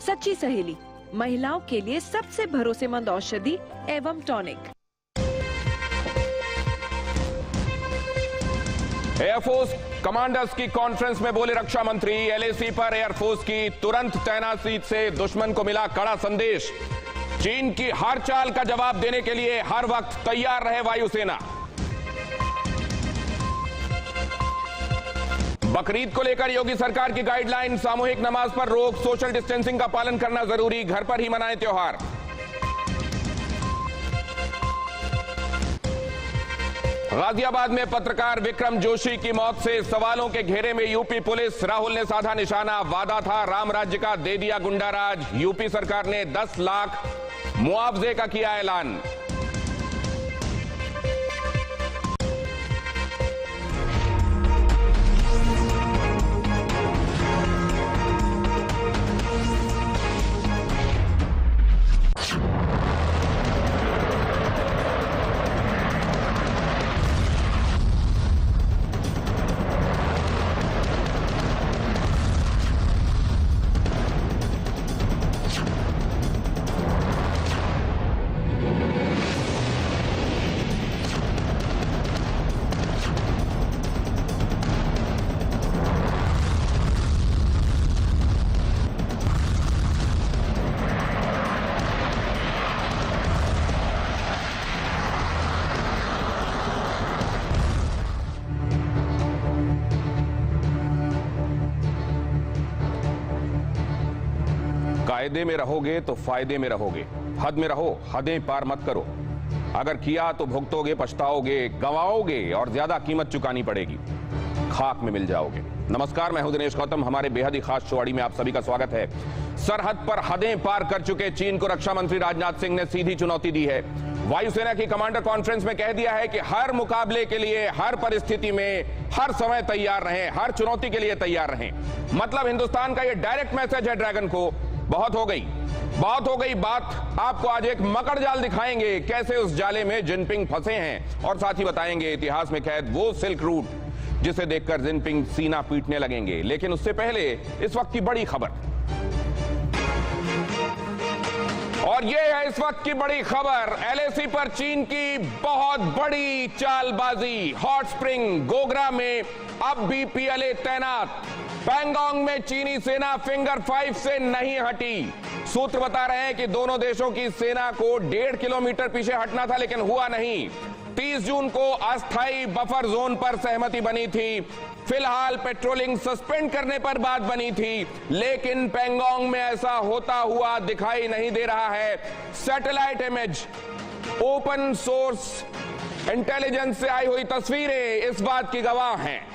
सच्ची सहेली, महिलाओं के लिए सबसे भरोसेमंद औषधि एवं टॉनिक। एयरफोर्स कमांडर्स की कॉन्फ्रेंस में बोले रक्षा मंत्री, एलएसी पर एयरफोर्स की तुरंत तैनाती से दुश्मन को मिला कड़ा संदेश। चीन की हर चाल का जवाब देने के लिए हर वक्त तैयार रहे वायुसेना। बकरीद को लेकर योगी सरकार की गाइडलाइन, सामूहिक नमाज पर रोक, सोशल डिस्टेंसिंग का पालन करना जरूरी, घर पर ही मनाएं त्योहार। गाजियाबाद में पत्रकार विक्रम जोशी की मौत से सवालों के घेरे में यूपी पुलिस, राहुल ने साधा निशाना, वादा था राम राज्य का, दे दिया गुंडाराज। यूपी सरकार ने 10 लाख मुआवजे का किया ऐलान। कायदे में रहोगे तो फायदे में रहोगे, हद में रहो, हदें पार मत करो। अगर किया तो भुगतोगे, पछताओगे, गवाओगे और ज्यादा कीमत चुकानी पड़ेगी, खाक में मिल जाओगे। नमस्कार, मैं हूं दिनेश गौतम। हमारे बेहद ही खास चौड़ी में आप सभी का स्वागत है। सरहद पर हदें पार कर चुके चीन को रक्षा मंत्री राजनाथ सिंह ने सीधी चुनौती दी है। वायुसेना की कमांडर कॉन्फ्रेंस में कह दिया है कि हर मुकाबले के लिए, हर परिस्थिति में, हर समय तैयार रहें, हर चुनौती के लिए तैयार रहें। मतलब हिंदुस्तान का यह डायरेक्ट मैसेज है ड्रैगन को, बहुत हो गई बात। आपको आज एक मकड़ जाल दिखाएंगे, कैसे उस जाले में जिनपिंग फंसे हैं, और साथ ही बताएंगे इतिहास में कैद वो सिल्क रूट जिसे देखकर जिनपिंग सीना पीटने लगेंगे। लेकिन उससे पहले इस वक्त की बड़ी खबर, और ये है इस वक्त की बड़ी खबर। एलएसी पर चीन की बहुत बड़ी चालबाजी। हॉट स्प्रिंग गोगरा में अब भी पीएलए तैनात। पैंगोंग में चीनी सेना फिंगर 5 से नहीं हटी। सूत्र बता रहे हैं कि दोनों देशों की सेना को 1.5 किलोमीटर पीछे हटना था, लेकिन हुआ नहीं। 30 जून को अस्थायी बफर जोन पर सहमति बनी थी। फिलहाल पेट्रोलिंग सस्पेंड करने पर बात बनी थी, लेकिन पैंगोंग में ऐसा होता हुआ दिखाई नहीं दे रहा है। Satellite image, open source intelligence से आई हुई तस्वीरें इस बात की गवाह हैं।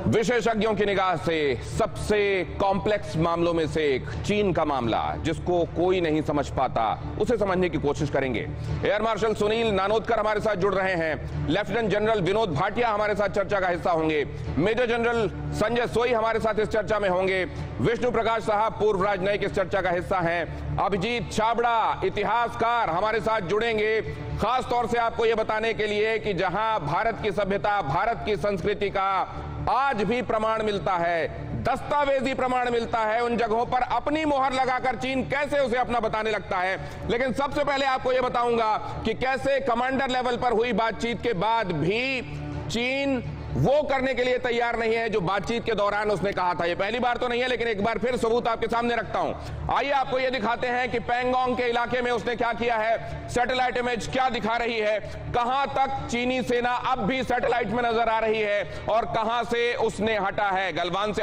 विशेषज्ञों की निगाह से सबसे कॉम्प्लेक्स मामलों में से एक चीन का मामला, जिसको कोई नहीं समझ पाता, उसे समझने की कोशिश करेंगे। एयर मार्शल सुनील नानोदकर हमारे साथ जुड़ रहे हैं। लेफ्टिनेंट जनरल विनोद भाटिया हमारे साथ चर्चा का हिस्सा होंगे। मेजर जनरल संजय सोई हमारे साथ इस चर्चा में होंगे। विष्णु प्रकाश साहब पूर्व राजनयिक इस चर्चा का हिस्सा हैं। अभिजीत छाबड़ा इतिहासकार हमारे साथ जुड़ेंगे, खास तौर से आपको यह बताने के लिए कि जहां भारत की सभ्यता, भारत की संस्कृति का आज भी प्रमाण मिलता है, दस्तावेजी प्रमाण मिलता है, उन जगहों पर अपनी मोहर लगाकर चीन कैसे उसे अपना बताने लगता है। लेकिन सबसे पहले आपको यह बताऊंगा कि कैसे कमांडर लेवल पर हुई बातचीत के बाद भी चीन वो करने के लिए तैयार नहीं है जो बातचीत के दौरान उसने कहा था। ये पहली बार तो नहीं है, लेकिन एक बार फिर सबूत आपके सामने रखता हूं। आइए आपको ये दिखाते हैं कि पैंगोंग के इलाके में उसने क्या किया है। सैटेलाइट इमेज क्या दिखा रही है, कहां तक चीनी सेना अब भी सैटेलाइट में नजर आ रही है और कहां से उसने हटा है। गलवान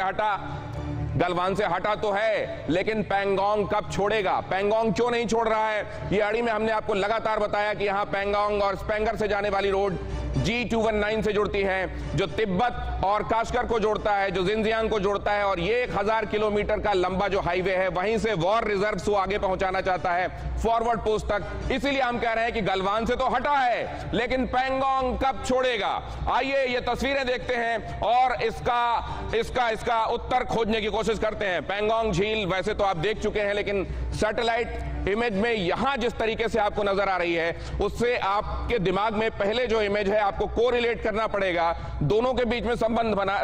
से हटा तो है, लेकिन पैंगोंग कब छोड़ेगा, पैंगोंग क्यों नहीं छोड़ रहा है। ये अड़ी में हमने आपको लगातार बताया कि यहां पैंगोंग और स्पेंगर से जाने वाली रोड G219 से जुड़ती है, जो तिब्बत और काशगर को जोड़ता है, जो जिनजियांग को जोड़ता है, और ये 1000 किलोमीटर का लंबा जो हाईवे है, वहीं से वॉर रिजर्व्स को आगे पहुंचाना चाहता है फॉरवर्ड पोस्ट तक। इसीलिए हम कह रहे हैं कि गलवान से तो हटा है, लेकिन पैंगोंग कब छोड़ेगा। आइए ये तस्वीरें देखते हैं और इसका उत्तर खोजने की कोशिश करते हैं। पैंगोंग झील वैसे तो आप देख चुके हैं, लेकिन सैटेलाइट इमेज में यहां जिस तरीके से आपको नजर आ रही है उससे आपके दिमाग में पहले जो इमेज है आपको कोरिलेट करना पड़ेगा, दोनों के बीच में संबंध बना,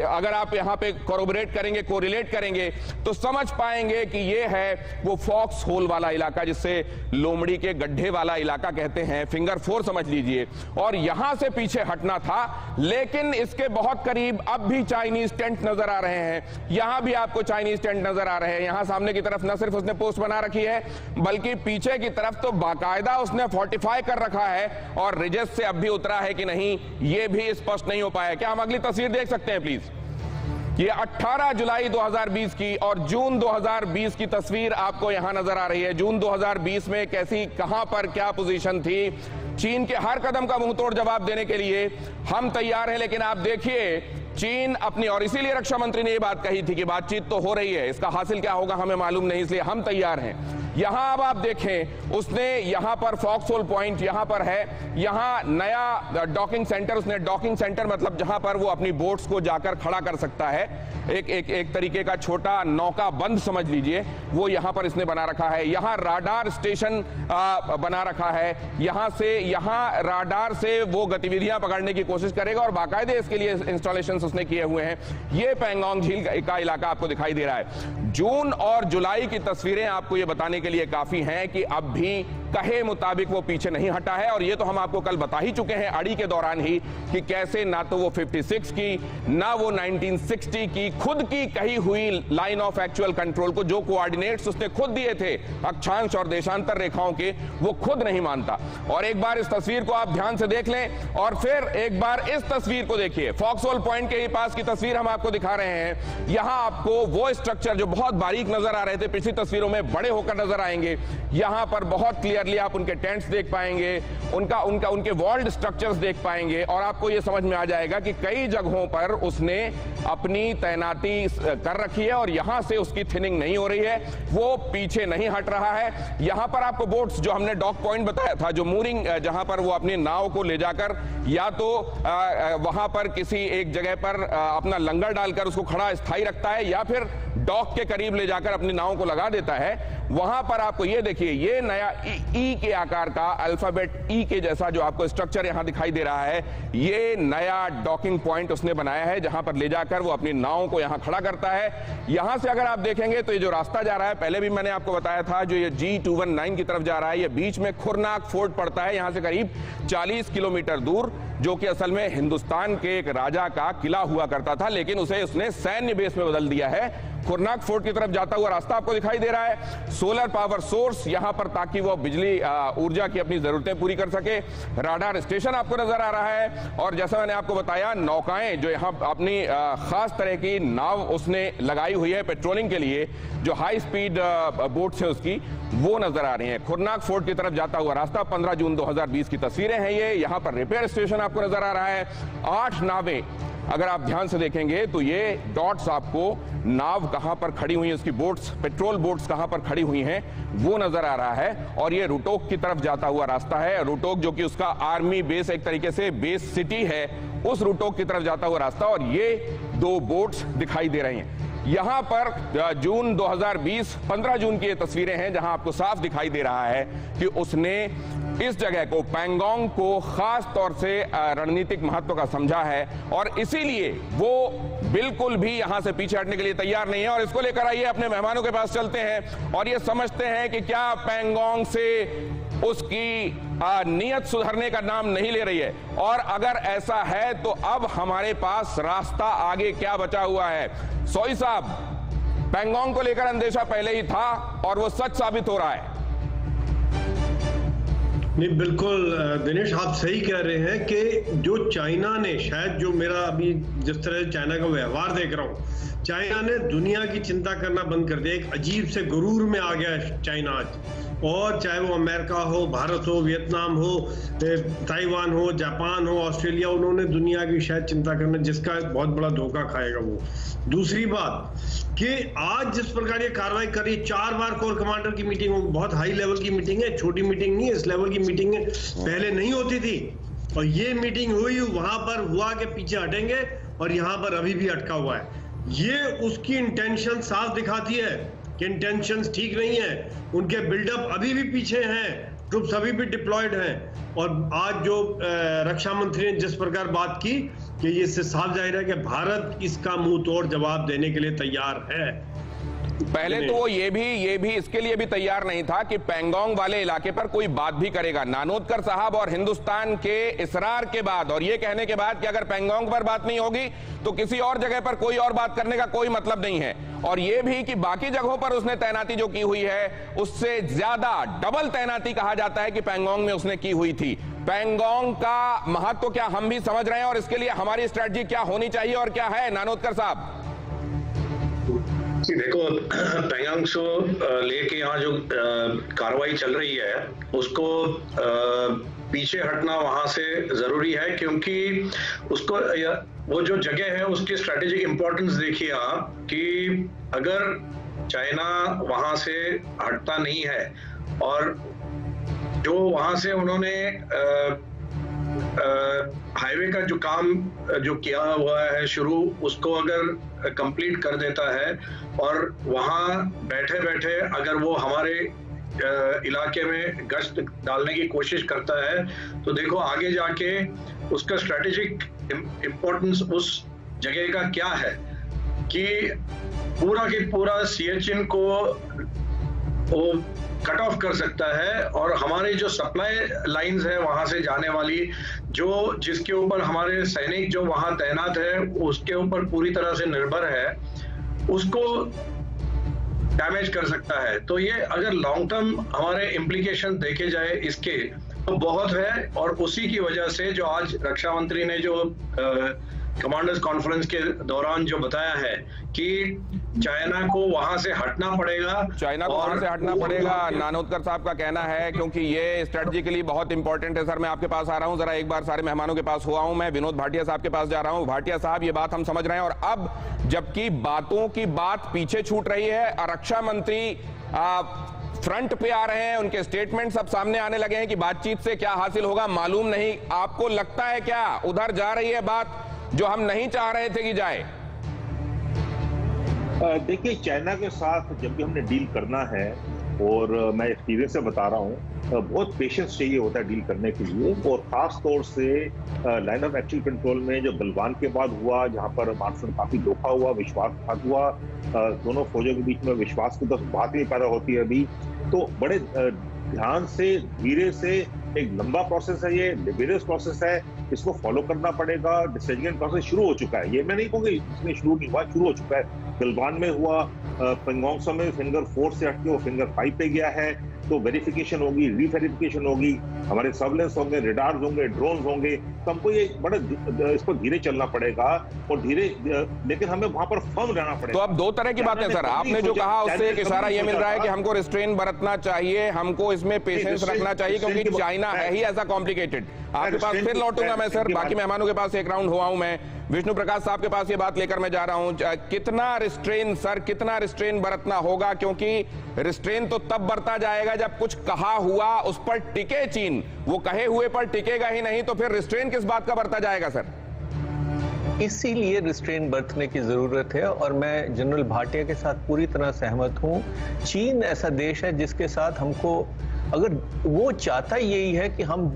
अगर आप यहां पे कोरिलेट करेंगे, कोरिलेट करेंगे तो समझ पाएंगे कि ये है वो फॉक्स होल वाला इलाका जिससे लोमड़ी के गड्ढे वाला इलाका कहते हैं, फिंगर 4 समझ लीजिए। और यहां से पीछे हटना था, लेकिन इसके बहुत करीब अब भी चाइनीज टेंट नजर आ रहे हैं, यहां भी आपको चाइनीज टेंट नजर आ रहे हैं। यहां सामने की तरफ न सिर्फ उसने पोस्ट बना रखी है बल्कि पीछे की तरफ तो बाकायदा उसने फोर्टिफाई कर रखा है, और रिजेस से अब भी उतरा है कि नहीं यह भी स्पष्ट नहीं हो पाया। क्या हम अगली तस्वीर देख सकते हैं प्लीज? ये 18 जुलाई 2020 की और जून 2020 की तस्वीर आपको यहां नजर आ रही है। जून 2020 में कैसी, कहां पर क्या पोजीशन थी, चीन के हर कदम का मुंहतोड़ जवाब देने के लिए हम तैयार हैं। लेकिन आप देखिए चीन अपनी, और इसीलिए रक्षा मंत्री ने यह बात कही थी कि बातचीत तो हो रही है, इसका हासिल क्या होगा हमें मालूम नहीं, इसलिए हम तैयार हैं। यहां अब आप देखें उसने यहां पर फॉक्सहोल पॉइंट यहां पर है, यहां नया डॉकिंग सेंटर, उसने डॉकिंग सेंटर मतलब जहां पर वो अपनी बोट्स को जाकर खड़ा कर सकता है, एक तरीके का छोटा नौका बंद समझ लीजिए, वो यहां पर इसने बना रखा है। यहां राडार स्टेशन बना रखा है, यहां राडार से वो गतिविधियां पकड़ने की कोशिश करेगा और बाकायदे इसके लिए इंस्टॉलेशन उसने किए हुए हैं। ये पैंगोंग झील का इलाका आपको दिखाई दे रहा है। जून और जुलाई की तस्वीरें आपको ये बताने के लिए काफी हैं कि अब भी कहे मुताबिक वो पीछे नहीं हटा है, और ये तो हम आपको कल बता ही चुके हैं अड़ी के दौरान ही कि कैसे ना तो वो 56 की ना वो 1960 की खुद की कही हुई लाइन ऑफ एक्चुअल कंट्रोल को, जो कोऑर्डिनेट्स उसने खुद दिए थे अक्षांश और देशांतर रेखाओं के, वो खुद नहीं मानता। और एक बार इस तस्वीर को आप ध्यान से देख लें और फिर एक बार इस तस्वीर को देखिए। फॉक्सहोल पॉइंट के पास की तस्वीर हम आपको दिखा रहे हैं। यहां आपको वो स्ट्रक्चर जो बहुत बारीक नजर आ रहे थे पिछली तस्वीरों में बड़े होकर नजर आएंगे, यहां पर बहुत क्लियरली आप उनके टेंट्स देख पाएंगे, उनके वॉल्ड स्ट्रक्चर्स देख पाएंगे, और आपको यह समझ में आ जाएगा कि कई जगहों पर उसने अपनी तैनाती कर रखी है और यहां से उसकी थिनिंग नहीं हो रही है, वो पीछे नहीं हट रहा है। यहां पर आपको बोट्स जो हमने डॉक पॉइंट बताया था, जो मूरिंग जहां पर वो अपनी नाव को ले जाकर या तो वहां पर किसी एक जगह पर अपना लंगर डालकर उसको खड़ा स्थायी रखता है या फिर डॉक के करीब ले जाकर अपनी नाव को लगा देता है, वहां पर आपको ये देखिए ये नया ई के आकार का अल्फाबेट ई के जैसा जो आपको स्ट्रक्चर यहां दिखाई दे रहा है, ये नया डॉकिंग पॉइंट उसने बनाया है जहां पर ले जाकर वो अपनी नाव को यहां खड़ा करता है। यहां से अगर आप देखेंगे तो ये जो रास्ता जा रहा है, पहले भी मैंने आपको बताया था, जो ये G219 की तरफ जा रहा है, ये बीच में खुरनाक फोर्ट पड़ता है यहां से करीब 40 किलोमीटर दूर, जो कि असल में हिंदुस्तान के एक राजा का किला हुआ करता था, लेकिन उसे उसने सैन्य बेस में बदल दिया है। खुरनाक फोर्ट की तरफ जाता हुआ रास्ता आपको दिखाई दे रहा है। सोलर पावर सोर्स यहां पर ताकि वो बिजली ऊर्जा की अपनी जरूरतें पूरी कर सके। राडार स्टेशन आपको नजर आ रहा है, और जैसा मैंने आपको बताया नौकाएं जो यहां अपनी खास तरह की नाव उसने लगाई हुई है पेट्रोलिंग के लिए, जो हाई स्पीड बोट्स है उसकी, वो नजर आ रही है। खुरनाक फोर्ट की तरफ जाता हुआ रास्ता 15 जून 2020 की तस्वीरें हैं ये। यहां पर रिपेयर स्टेशन आपको नजर आ रहा है। 8 नावें अगर आप ध्यान से देखेंगे तो ये डॉट्स आपको नाव कहां पर खड़ी हुई है, उसकी बोट्स, पेट्रोल बोट्स कहां पर खड़ी हुई हैं वो नजर आ रहा है। और ये रुटोक की तरफ जाता हुआ रास्ता है। रुटोक जो कि उसका आर्मी बेस, एक तरीके से बेस सिटी है, उस रुटोक की तरफ जाता हुआ रास्ता, और ये 2 बोट्स दिखाई दे रही हैं। यहां पर जून 2020 15 जून की ये तस्वीरें हैं जहां आपको साफ दिखाई दे रहा है कि उसने इस जगह को, पैंगोंग को खास तौर से रणनीतिक महत्व का समझा है, और इसीलिए वो बिल्कुल भी यहां से पीछे हटने के लिए तैयार नहीं है। और इसको लेकर आइए अपने मेहमानों के पास चलते हैं और ये समझते हैं कि क्या पैंगोंग से उसकी नीयत सुधरने का नाम नहीं ले रही है, और अगर ऐसा है तो अब हमारे पास रास्ता आगे क्या बचा हुआ है। सोई साहब, पैंगोंग को लेकर अंदेशा पहले ही था और वो सच साबित हो रहा है। नहीं, बिल्कुल दिनेश, आप सही कह रहे हैं कि जो चाइना ने, शायद जो मेरा अभी जिस तरह चाइना का व्यवहार देख रहा हूं, चाइना ने दुनिया की चिंता करना बंद कर दिया। एक अजीब से गुरूर में आ गया है चाइना आज, और चाहे वो अमेरिका हो, भारत हो, वियतनाम हो, ताइवान हो, जापान हो, ऑस्ट्रेलिया, उन्होंने दुनिया की शायद चिंता करना, जिसका बहुत बड़ा धोखा खाएगा वो। दूसरी बात कि आज जिस प्रकार ये कार्रवाई कर रही है, 4 बार कोर कमांडर की मीटिंग हो, बहुत हाई लेवल की मीटिंग है, छोटी मीटिंग नहीं है, इस लेवल की मीटिंग पहले नहीं होती थी, और ये मीटिंग हुई, वहां पर हुआ के पीछे हटेंगे, और यहां पर अभी भी अटका हुआ है। ये उसकी इंटेंशन साफ दिखाती है कि इंटेंशंस ठीक नहीं है, उनके बिल्डअप अभी भी पीछे हैं, ट्रुप्स अभी भी डिप्लॉयड हैं। और आज जो रक्षा मंत्री ने जिस प्रकार बात की कि ये इससे साफ जाहिर है कि भारत इसका मुंह तोड़ जवाब देने के लिए तैयार है। पहले तो वो ये भी इसके लिए भी तैयार नहीं था कि पैंगोंग वाले इलाके पर कोई बात भी करेगा। नानोदकर साहब और हिंदुस्तान के इसरार के बाद और ये कहने के बाद कि अगर पैंगोंग पर बात नहीं होगी तो किसी और जगह पर कोई और बात करने का कोई मतलब नहीं है, और ये भी कि बाकी जगहों पर उसने तैनाती जो की हुई है उससे ज्यादा डबल तैनाती कहा जाता है कि पैंगोंग में उसने की हुई थी। पैंगोंग का महत्व क्या हम भी समझ रहे हैं और इसके लिए हमारी स्ट्रेटजी क्या होनी चाहिए और क्या है, नानोदकर साहब? देखो, पैंगोंग को लेके यहाँ जो कार्रवाई चल रही है उसको पीछे हटना वहां से जरूरी है, क्योंकि उसको वो जो जगह है उसकी स्ट्रेटेजिक इंपॉर्टेंस देखिए आप कि अगर चाइना वहां से हटता नहीं है और जो वहां से उन्होंने हाईवे का जो काम जो किया हुआ है शुरू, उसको अगर कंप्लीट कर देता है और वहां बैठे बैठे अगर वो हमारे इलाके में गश्त डालने की कोशिश करता है तो देखो आगे जाके उसका स्ट्रेटेजिक इम्पोर्टेंस उस जगह का क्या है कि पूरा के पूरा सियाचिन को वो कट ऑफ कर सकता है और हमारे जो सप्लाई लाइंस है वहां से जाने वाली, जो जिसके ऊपर हमारे सैनिक जो वहां तैनात है उसके ऊपर पूरी तरह से निर्भर है, उसको डैमेज कर सकता है। तो ये अगर लॉन्ग टर्म हमारे इम्प्लीकेशन देखे जाए इसके तो बहुत है, और उसी की वजह से जो आज रक्षा मंत्री ने जो कमांडर्स कॉन्फ्रेंस के दौरान जो बताया है कि चाइना को वहां से हटना पड़ेगा, चाइना को वहां से हटना पड़ेगा, नानोदकर साहब का कहना है, क्योंकि ये स्ट्रेटेजिकली बहुत इंपॉर्टेंट है। सर, मैं आपके पास आ रहा हूं, जरा एक बार सारे मेहमानों के पास हुआ हूं, मैं विनोद भाटिया साहब के पास जा रहा हूं। भाटिया साहब, ये बात हम समझ रहे हैं, और अब जबकि बातों की बात पीछे छूट रही है, रक्षा मंत्री फ्रंट पे आ रहे हैं, उनके स्टेटमेंट सब सामने आने लगे हैं कि बातचीत से क्या हासिल होगा मालूम नहीं। आपको लगता है क्या उधर जा रही है बात जो हम नहीं चाह रहे थे कि जाए? देखिए, चाइना के साथ जब भी हमने डील करना है, और मैं एक्सपीरियंस से बता रहा हूँ, बहुत पेशेंस चाहिए होता है डील करने के लिए, और खास तौर से लाइन ऑफ एक्चुअल कंट्रोल में जो गलवान के बाद हुआ, जहाँ पर मानसून काफी धोखा हुआ, विश्वासघात हुआ, दोनों फौजों के बीच में विश्वास की तो बात नहीं पैदा होती है अभी, तो बड़े ध्यान से धीरे से, एक लंबा प्रोसेस है ये, लेबरियस प्रोसेस है, इसको फॉलो करना पड़ेगा। डिसीजन प्रोसेस शुरू हो चुका है, ये मैं नहीं कहूँगी इसमें शुरू नहीं हुआ, शुरू हो चुका है। गलवान में हुआ, पैंगोंग में फिंगर 4 से हटके वो फिंगर 5 पे गया है, तो वेरिफिकेशन होगी, रीवेरिफिकेशन होगी, हमारे सर्वेलेंस होंगे, रेडार्स होंगे, ड्रोन होंगे, तो हमको ये बड़ा इस पर धीरे चलना पड़ेगा और धीरे, लेकिन हमें वहां पर फर्म रहना पड़ेगा। तो अब दो तरह की बातें सर, आपने जो कहा उससे एक इशारा ये मिल रहा है कि हमको रिस्ट्रेन बरतना चाहिए, हमको इसमें पेशेंस रखना चाहिए, क्योंकि चाइना है ही ऐसा कॉम्प्लिकेटेड। आपके पास फिर लौटूंगा मैं सर, बाकी मेहमानों के पास एक राउंड हुआ हूं मैं, विष्णु प्रकाश साहब के पास ये बात लेकर मैं जा रहा हूं। कितना रिस्ट्रेन सर, कितना रिस्ट्रेन बरतना होगा? क्योंकि रिस्ट्रेन तो तब बरता जाएगा जब कुछ कहा हुआ उस पर टिके चीन, वो कहे हुए पर टिकेगा ही नहीं, तो फिर रिस्ट्रेन किस बात का बरता जाएगा सर? इसीलिए रिस्ट्रेन बरतने की जरूरत है, और मैं जनरल भाटिया के साथ पूरी तरह सहमत हूं। चीन ऐसा देश है जिसके साथ हमको, अगर वो चाहता यही है कि हम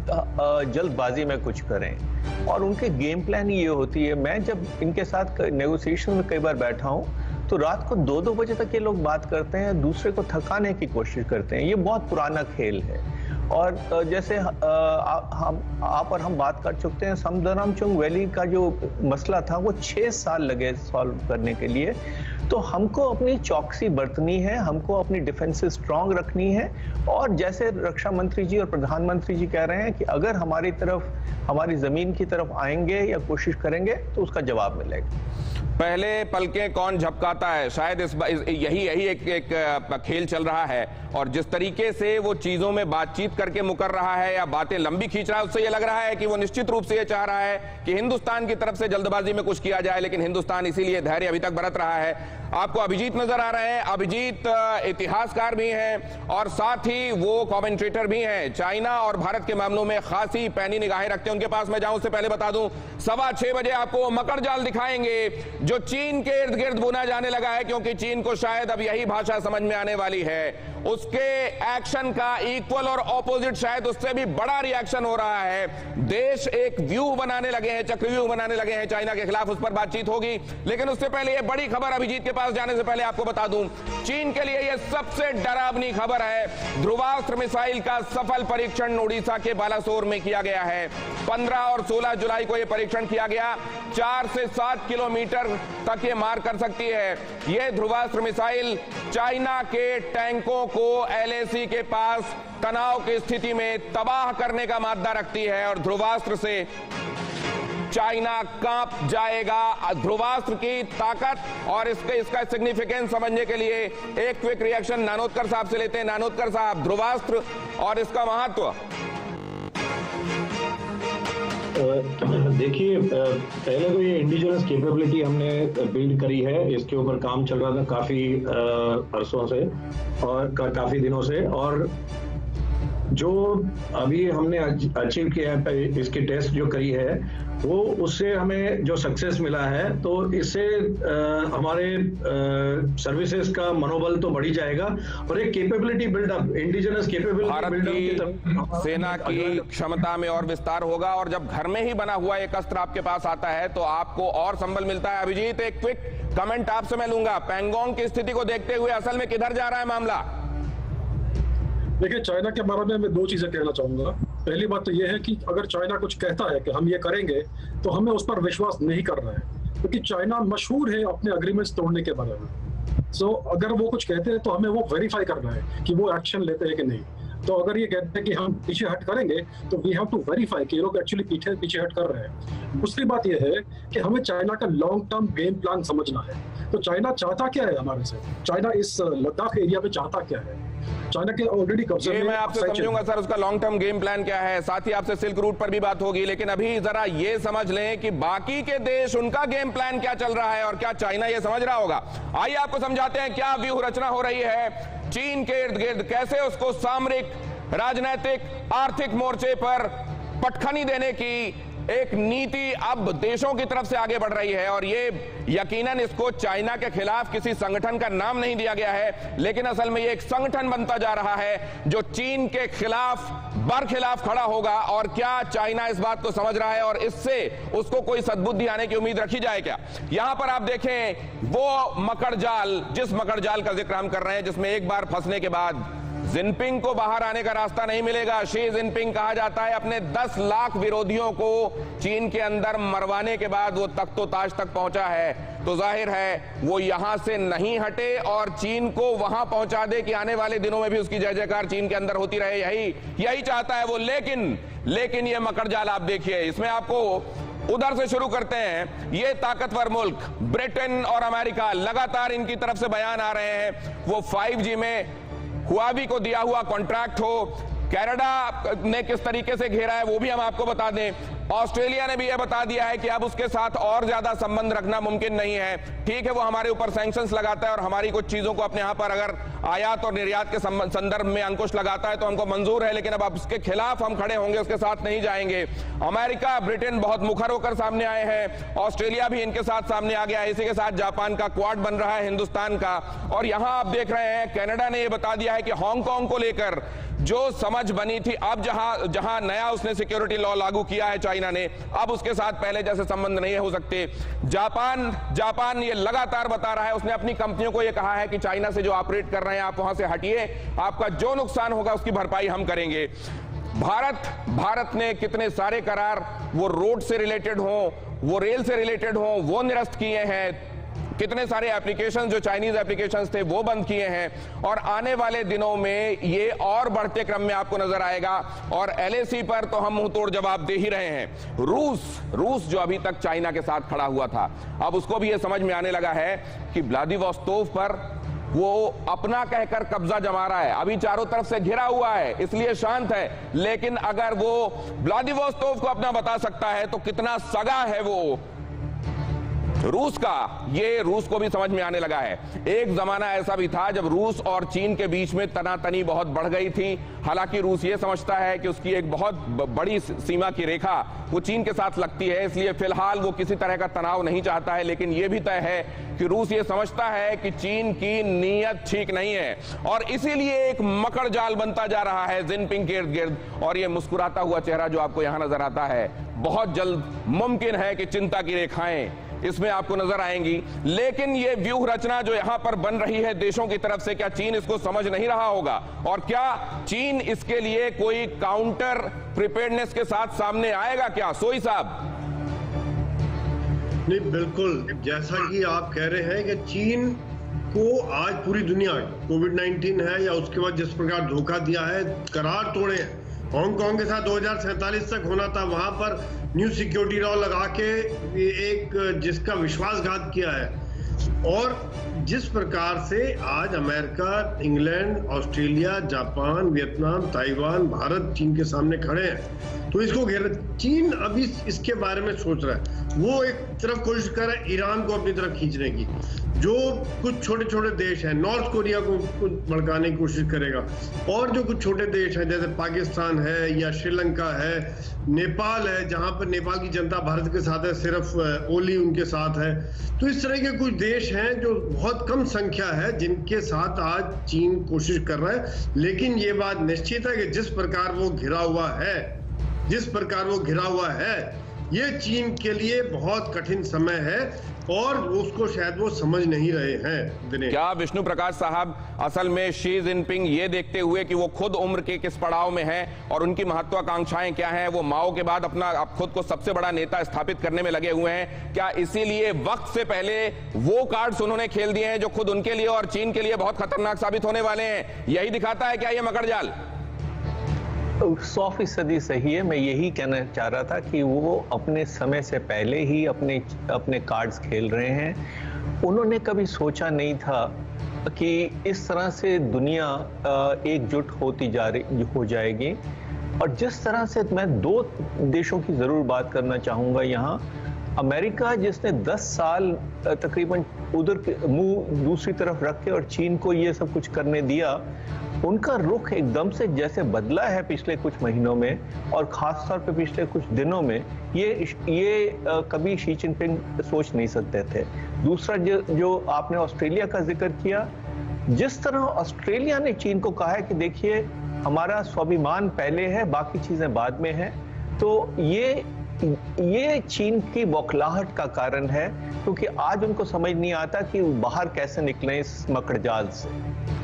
जल्दबाजी में कुछ करें, और उनके गेम प्लान ये होती है। मैं जब इनके साथ नेगोशिएशन में कई बार बैठा हूं तो रात को 2-2 बजे तक ये लोग बात करते हैं, दूसरे को थकाने की कोशिश करते हैं। ये बहुत पुराना खेल है, और जैसे आप और हम बात कर चुके हैं, समदरामचुंग वैली का जो मसला था वो 6 साल लगे सॉल्व करने के लिए। तो हमको अपनी चौकसी बरतनी है, हमको अपनी डिफेंस स्ट्रांग रखनी है, और जैसे रक्षा मंत्री जी और प्रधानमंत्री जी कह रहे हैं कि अगर हमारी तरफ, हमारी जमीन की तरफ आएंगे या कोशिश करेंगे तो उसका जवाब मिलेगा। पहले पलकें कौन झपकाता है, शायद यही एक खेल चल रहा है। और जिस तरीके से वो चीजों में बातचीत करके मुकर रहा है या बातें लंबी खींच रहा है, उससे ये लग रहा है कि वो निश्चित रूप से ये चाह रहा है कि हिंदुस्तान की तरफ से जल्दबाजी में कुछ किया जाए, लेकिन हिंदुस्तान इसीलिए धैर्य अभी तक बरत रहा है। आपको अभिजीत नजर आ रहे हैं। अभिजीत इतिहासकार भी हैं और साथ ही वो कमेंटेटर भी हैं। चाइना और भारत के मामलों में खासी पैनी निगाहें रखते हैं। उनके पास मैं जाऊं उससे पहले बता दूं 6:15 बजे आपको मकर जाल दिखाएंगे जो चीन के इर्द गिर्द बुना जाने लगा है, क्योंकि चीन को शायद अब यही भाषा समझ में आने वाली है। उसके एक्शन का इक्वल और ऑपोजिट, शायद उससे भी बड़ा रिएक्शन हो रहा है। देश एक व्यूह बनाने लगे हैं, चक्रव्यूह बनाने लगे हैं चाइना के खिलाफ। उस पर बातचीत होगी, लेकिन उससे पहले ये बड़ी खबर, अभिजीत के पास जाने से पहले आपको बता दूं, चीन के लिए यह सबसे डरावनी खबर है। ध्रुवास्त्र मिसाइल का सफल परीक्षण ओडिशा के बालासोर में किया गया है। 15 और 16 जुलाई को यह परीक्षण किया गया। 4 से 7 किलोमीटर तक ये मार कर सकती है। यह ध्रुवास्त्र मिसाइल चाइना के टैंकों को LAC के पास तनाव की स्थिति में तबाह करने का मादा रखती है और ध्रुवास्त्र से चाइना कांप जाएगा। ध्रुवास्त्र की ताकत और इसका सिग्निफिकेंस समझने के लिए एक क्विक रिएक्शन नानोदकर साहब से लेते हैं। नानोदकर साहब, ध्रुवास्त्र और इसका महत्व। देखिए, पहले तो ये इंडिजिनस कैपेबिलिटी हमने बिल्ड करी है। इसके ऊपर काम चल रहा था काफी अरसों से और काफी दिनों से, और जो अभी हमने अचीव किया है, इसकी टेस्ट जो करी है, वो उससे हमें जो सक्सेस मिला है, तो इससे हमारे सर्विसेज का मनोबल तो बढ़ ही जाएगा और एक capability buildup, indigenous capability Bharat की सेना की क्षमता में और विस्तार होगा। और जब घर में ही बना हुआ एक अस्त्र आपके पास आता है तो आपको और संबल मिलता है। अभिजीत, एक क्विक कमेंट आपसे मैं लूंगा। पैंगोंग की स्थिति को देखते हुए असल में किधर जा रहा है मामला? देखिए, चाइना के बारे में मैं 2 चीजें कहना चाहूंगा। पहली बात तो यह है कि अगर चाइना कुछ कहता है कि हम ये करेंगे, तो हमें उस पर विश्वास नहीं करना है, क्योंकि चाइना मशहूर है अपने एग्रीमेंट्स तोड़ने के बारे में। सो अगर वो कुछ कहते हैं तो हमें वो वेरीफाई करना है कि वो एक्शन लेते हैं कि नहीं। तो अगर ये कहते हैं कि हम पीछे हट करेंगे, तो वी हैव टू वेरीफाई कि ये लोग एक्चुअली पीछे हट कर रहे हैं। दूसरी बात ये है कि हमें चाइना का लॉन्ग टर्म गेम प्लान समझना है। तो चाइना चाहता क्या है हमारे से? चाइना इस लद्दाख एरिया में चाहता क्या है? चाइना के ऑलरेडी कब्जे में। मैं आपसे समझूंगा सर उसका लॉन्ग टर्म गेम प्लान क्या है, साथ ही आपसे सिल्क रूट पर भी बात होगी, लेकिन अभी जरा ये समझ लें कि बाकी के देश, उनका गेम प्लान क्या चल रहा है और क्या चाइना ये समझ रहा होगा। आइए आपको समझाते हैं क्या व्यूह रचना हो रही है चीन के इर्द गिर्द, कैसे उसको सामरिक, राजनीतिक, आर्थिक मोर्चे पर पटखनी देने की एक नीति अब देशों की तरफ से आगे बढ़ रही है। और ये यकीनन इसको चाइना के खिलाफ किसी संगठन का नाम नहीं दिया गया है, लेकिन असल में ये एक संगठन बनता जा रहा है जो चीन के खिलाफ बरखिलाफ खड़ा होगा। और क्या चाइना इस बात को समझ रहा है और इससे उसको कोई सद्बुद्धि आने की उम्मीद रखी जाए क्या? यहां पर आप देखें वो मकर जाल, जिस मकर जाल का जिक्र हम कर रहे हैं, जिसमें एक बार फंसने के बाद जिनपिंग को बाहर आने का रास्ता नहीं मिलेगा। शी जिनपिंग कहा जाता है, अपने 10 लाख विरोधियों को चीन के अंदर मरवाने के बाद वो तख्तो-ताज तक पहुंचा है। तो जाहिर है वो यहां से नहीं हटे और चीन को वहां पहुंचा दे कि आने वाले दिनों में भी उसकी जय जयकार चीन के अंदर होती रहे। यही चाहता है वो। लेकिन ये मकर जाल आप देखिए, इसमें आपको उधर से शुरू करते हैं। ये ताकतवर मुल्क ब्रिटेन और अमेरिका, लगातार इनकी तरफ से बयान आ रहे हैं। वो 5G में हुआवी को दिया हुआ कॉन्ट्रैक्ट हो, कनाडा ने किस तरीके से घेरा है वो भी हम आपको बता दें। ऑस्ट्रेलिया ने भी यह बता दिया है कि अब उसके साथ और ज्यादा संबंध रखना मुमकिन नहीं है। ठीक है, वो हमारे ऊपर सैंक्शंस लगाता है और हमारी कुछ चीजों को अपने यहां पर अगर आयात और निर्यात के संदर्भ में अंकुश लगाता है तो हमको मंजूर है, लेकिन अब उसके खिलाफ हम खड़े होंगे, उसके साथ नहीं जाएंगे। अमेरिका, ब्रिटेन बहुत मुखर होकर सामने आए हैं, ऑस्ट्रेलिया भी इनके साथ सामने आ गया है। इसी के साथ जापान का क्वाड बन रहा है, हिंदुस्तान का। और यहां आप देख रहे हैं कनाडा ने यह बता दिया है कि हांगकांग को लेकर जो समझ बनी थी, अब जहां नया उसने सिक्योरिटी लॉ लागू किया है चाइना ने, अब उसके साथ पहले जैसे संबंध नहीं हो सकते। जापान ये लगातार बता रहा है, उसने अपनी कंपनियों को ये कहा है कि चाइना से जो ऑपरेट कर रहे हैं आप वहां से हटिए, आपका जो नुकसान होगा उसकी भरपाई हम करेंगे। भारत ने कितने सारे करार, वो रोड से रिलेटेड हो, वो रेल से रिलेटेड हो, वो निरस्त किए हैं। कितने सारे एप्लीकेशन जो चाइनीज एप्लीकेशंस थे वो बंद किए हैं। और आने वाले दिनों में ये और बढ़ते क्रम में आपको नजर आएगा। और LAC पर तो हम मुंह तोड़ जवाब दे ही रहे हैं। रूस जो अभी तक चाइना के साथ खड़ा हुआ था, अब उसको भी ये समझ में आने लगा है कि व्लादिवोस्तोक पर वो अपना कहकर कब्जा जमा रहा है, अभी चारों तरफ से घिरा हुआ है इसलिए शांत है। लेकिन अगर वो व्लादिवोस्तोक को अपना बता सकता है तो कितना सगा है वो रूस का, ये रूस को भी समझ में आने लगा है। एक जमाना ऐसा भी था जब रूस और चीन के बीच में तनातनी बहुत बढ़ गई थी। हालांकि रूस ये समझता है कि उसकी एक बहुत बड़ी सीमा की रेखा वो चीन के साथ लगती है, इसलिए फिलहाल वो किसी तरह का तनाव नहीं चाहता है। लेकिन ये भी तय है कि रूस ये समझता है कि चीन की नीयत ठीक नहीं है और इसीलिए एक मकड़ जाल बनता जा रहा है जिनपिंग के इर्द गिर्द। और ये मुस्कुराता हुआ चेहरा जो आपको यहां नजर आता है, बहुत जल्द मुमकिन है कि चिंता की रेखाएं इसमें आपको नजर आएंगी। लेकिन ये व्यूह रचना जो यहां पर बन रही है देशों की तरफ से, क्या चीन इसको समझ नहीं रहा होगा? और क्या चीन इसके लिए कोई काउंटर प्रिपेयर्डनेस के साथ सामने आएगा क्या? सोई साहब। नहीं, बिल्कुल जैसा कि आप कह रहे हैं कि चीन को आज पूरी दुनिया कोविड-19 है या उसके बाद जिस प्रकार धोखा दिया है, करार तोड़े हैं। हांगकांग के साथ 2047 तक होना था, वहां पर न्यू सिक्योरिटी लॉ लगा के एक जिसका विश्वासघात किया है। और जिस प्रकार से आज America, England, Australia, Japan, Vietnam, Taiwan, Bharat चीन के सामने खड़े हैं, तो इसको घेर चीन अभी इसके बारे में सोच रहा है। वो एक तरफ कोशिश कर रहा है ईरान को अपनी तरफ खींचने की, जो कुछ छोटे छोटे देश हैं, नॉर्थ कोरिया को भड़काने की कोशिश करेगा, और जो कुछ छोटे देश हैं जैसे पाकिस्तान है या श्रीलंका है, नेपाल है, जहां पर नेपाल की जनता भारत के साथ है, सिर्फ ओली उनके साथ है। तो इस तरह के कुछ देश हैं जो बहुत कम संख्या है जिनके साथ आज चीन कोशिश कर रहा है। लेकिन ये बात निश्चित है कि जिस प्रकार वो घिरा हुआ है ये चीन के लिए बहुत कठिन समय है और उसको शायद वो समझ नहीं रहे हैं। दिनेश, क्या विष्णु प्रकाश साहब असल में शी जिनपिंग ये देखते हुए कि वो खुद उम्र के किस पड़ाव में हैं और उनकी महत्वाकांक्षाएं क्या हैं, वो माओ के बाद अपना खुद को सबसे बड़ा नेता स्थापित करने में लगे हुए हैं, क्या इसीलिए वक्त से पहले वो कार्ड्स उन्होंने खेल दिए हैं जो खुद उनके लिए और चीन के लिए बहुत खतरनाक साबित होने वाले हैं? यही दिखाता है क्या ये मकड़जाल? 100% सही है। मैं यही कहना चाह रहा था कि वो अपने समय से पहले ही अपने कार्ड्स खेल रहे हैं। उन्होंने कभी सोचा नहीं था कि इस तरह से दुनिया एकजुट हो जाएगी। और जिस तरह से मैं दो देशों की जरूर बात करना चाहूंगा यहाँ। अमेरिका जिसने 10 साल तकरीबन उधर मुंह दूसरी तरफ रख के और चीन को ये सब कुछ करने दिया, उनका रुख एकदम से जैसे बदला है पिछले कुछ महीनों में और खास तौर पे पिछले कुछ दिनों में, ये कभी शी जिनपिंग सोच नहीं सकते थे। दूसरा जो आपने ऑस्ट्रेलिया का जिक्र किया, जिस तरह ऑस्ट्रेलिया ने चीन को कहा है कि देखिए हमारा स्वाभिमान पहले है, बाकी चीजें बाद में है, तो ये चीन की बौखलाहट का कारण है, क्योंकि आज उनको समझ नहीं आता कि बाहर कैसे निकले इस मकड़जाल से।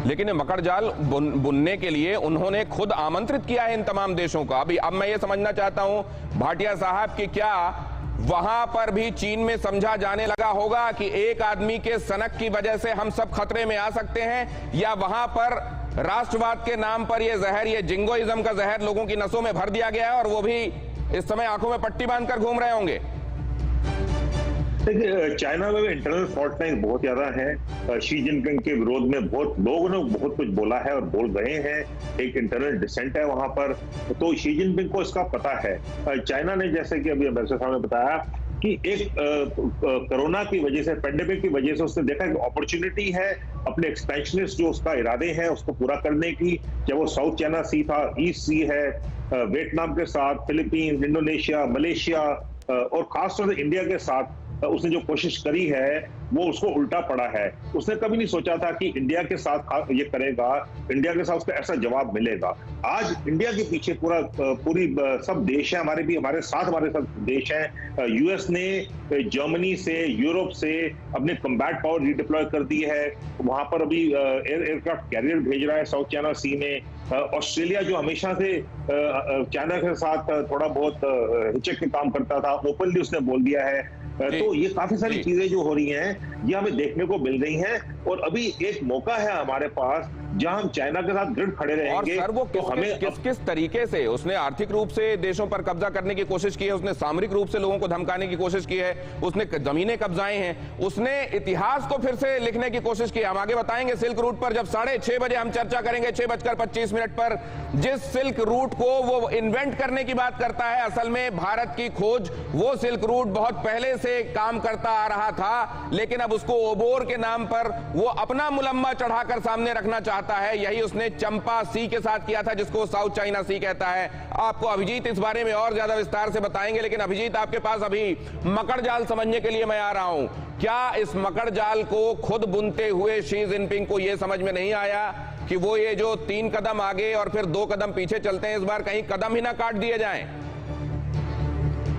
लेकिन मकड़जाल बुनने के लिए उन्होंने खुद आमंत्रित किया है इन तमाम देशों का। अब मैं ये समझना चाहता हूं भाटिया साहब कि क्या वहां पर भी चीन में समझा जाने लगा होगा कि एक आदमी के सनक की वजह से हम सब खतरे में आ सकते हैं, या वहां पर राष्ट्रवाद के नाम पर ये जहर, ये जिंगोइज्म का जहर लोगों की नसों में भर दिया गया है और वो भी इस समय आंखों में पट्टी बांधकर घूम रहे होंगे? देखिए, चाइना में इंटरनल फॉल्ट लाइन बहुत ज्यादा है। शी जिनपिंग के विरोध में बहुत लोगों ने बहुत कुछ बोला है और बोल रहे हैं। एक इंटरनल डिसेंट है वहां पर, तो शी जिनपिंग को इसका पता है। चाइना ने, जैसे कि अभी अम्बेसडर साहब ने बताया, कि एक कोरोना की वजह से, पेंडेमिक की वजह से उसने देखा कि अपॉर्चुनिटी है अपने एक्सपेंशनिस्ट जो उसका इरादे हैं उसको पूरा करने की। चाहे वो साउथ चाइना सी था, ईस्ट सी है, वियतनाम के साथ, फिलीपींस, इंडोनेशिया, मलेशिया और खासतौर से इंडिया के साथ उसने जो कोशिश करी है वो उसको उल्टा पड़ा है। उसने कभी नहीं सोचा था कि इंडिया के साथ ये करेगा, इंडिया के साथ उसको ऐसा जवाब मिलेगा। आज इंडिया के पीछे पूरी सब देश है, हमारे साथ देश हैं। यूएस ने जर्मनी से, यूरोप से अपने कम्बैट पावर रिडिप्लॉय कर दी है। वहां पर अभी एयरक्राफ्ट कैरियर भेज रहा है साउथ चाइना सी में। ऑस्ट्रेलिया जो हमेशा से चाइना के साथ थोड़ा बहुत हिचक के काम करता था, ओपनली उसने बोल दिया है। तो ये काफी सारी चीजें जो हो रही हैं ये हमें देखने को मिल रही हैं। और अभी एक मौका है हमारे पास जहां हम चाइना के साथ दृढ़ खड़े रहेंगे। और सर वो किस तरीके से उसने आर्थिक रूप से देशों पर कब्जा करने की कोशिश की है, उसने सामरिक रूप से लोगों को धमकाने की कोशिश की है, उसने जमीनें कब्जाएं हैं, उसने इतिहास को फिर से लिखने की कोशिश की। हम आगे बताएंगे सिल्क रूट पर जब 6:30 बजे हम चर्चा करेंगे 6:25 पर। जिस सिल्क रूट को वो इन्वेंट करने की बात करता है, असल में भारत की खोज वो सिल्क रूट बहुत पहले से काम करता आ रहा था, लेकिन अब उसको ओबोर के नाम पर वो अपना मुलम्मा चढ़ाकर सामने रखना चाहता है। यही उसने चंपा सी के साथ किया था, जिसको साउथ चाइना सी कहता है। आपको अभिजीत इस बारे में और ज्यादा विस्तार से बताएंगे, लेकिन अभिजीत आपके पास अभी मकर जाल समझने के लिए मैं आ रहा हूं। क्या इस मकर जाल को खुद बुनते हुए शी जिनपिंग को यह समझ में नहीं आया कि वो ये जो 3 कदम आगे और फिर 2 कदम पीछे चलते हैं, इस बार कहीं कदम ही ना काट दिए जाएं?